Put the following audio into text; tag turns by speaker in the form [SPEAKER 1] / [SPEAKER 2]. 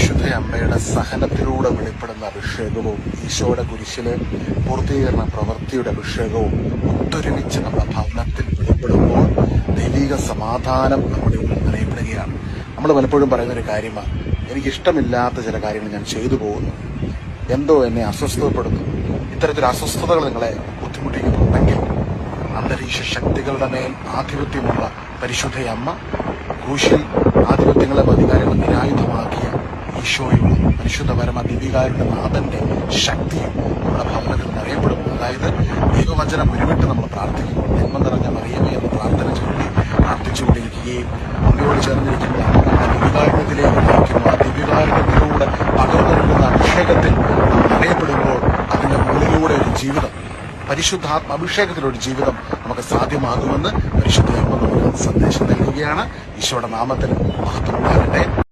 [SPEAKER 1] പരിശുദ്ധ അമ്മയുടെ സഹനത്തിലൂടെ വെളിപ്പെടുന്ന അഭിഷേകവും ഈശോയുടെ കുരിശിലെ പൂർത്തീകരണ പ്രവൃത്തിയുടെ അഭിഷേകവും ഒത്തൊരുമിച്ച് നമ്മുടെ ഭവനത്തിൽ വെളിപ്പെടുമ്പോൾ ദൈവിക സമാധാനം നമ്മുടെ ഉള്ളിൽ നിറയപ്പെടുകയാണ്. നമ്മൾ പലപ്പോഴും പറയുന്നൊരു കാര്യമാണ്, എനിക്കിഷ്ടമില്ലാത്ത ചില കാര്യങ്ങൾ ഞാൻ ചെയ്തു പോകുന്നു, എന്തോ എന്നെ അസ്വസ്ഥപ്പെടുന്നു. ഇത്തരത്തിലുള്ള അസ്വസ്ഥതകൾ നിങ്ങളെ ബുദ്ധിമുട്ടിക്കുന്നുണ്ടെങ്കിൽ അന്തരീക്ഷ ശക്തികളുടെ മേൽ ആധിപത്യമുള്ള പരിശുദ്ധ അമ്മ ക്രൂശിൽ ആധിപത്യങ്ങളെ അധികാരങ്ങൾ നിരായുധമാക്കിയ ഈശോയുടെ പരിശുദ്ധ പരമ ദീപികാരുടെ നാഥന്റെ ശക്തിയും നമ്മുടെ ഭവനത്തിൽ നിറയപ്പെടും. അതായത് ദൈവവചനം ഉരുവിട്ട് നമ്മൾ പ്രാർത്ഥിക്കുമ്പോൾ ജന്മം നിറഞ്ഞ മറിയമേ എന്ന് പ്രാർത്ഥന ചൊല്ലി പ്രാർത്ഥിച്ചുകൊണ്ടിരിക്കുകയും അമ്മയോട് ചേർന്നിരിക്കുന്ന ആ ദിവ്യകാരുണ്യത്തിലേക്ക് നയിക്കുന്നു. ആ ദിവ്യകാരുണ്യത്തിലൂടെ പകർന്നു നൽകുന്ന അഭിഷേകത്തിൽ നിറയപ്പെടുമ്പോൾ അതിന്റെ മുകളിലൂടെ ഒരു ജീവിതം, പരിശുദ്ധാത്മ അഭിഷേകത്തിലൊരു ജീവിതം നമുക്ക് സാധ്യമാകുമെന്ന് പരിശുദ്ധ അമ്മ നമുക്ക് സന്ദേശം നൽകുകയാണ്. ഈശോയുടെ നാമത്തിൽ മഹത്വമുണ്ടാകട്ടെ.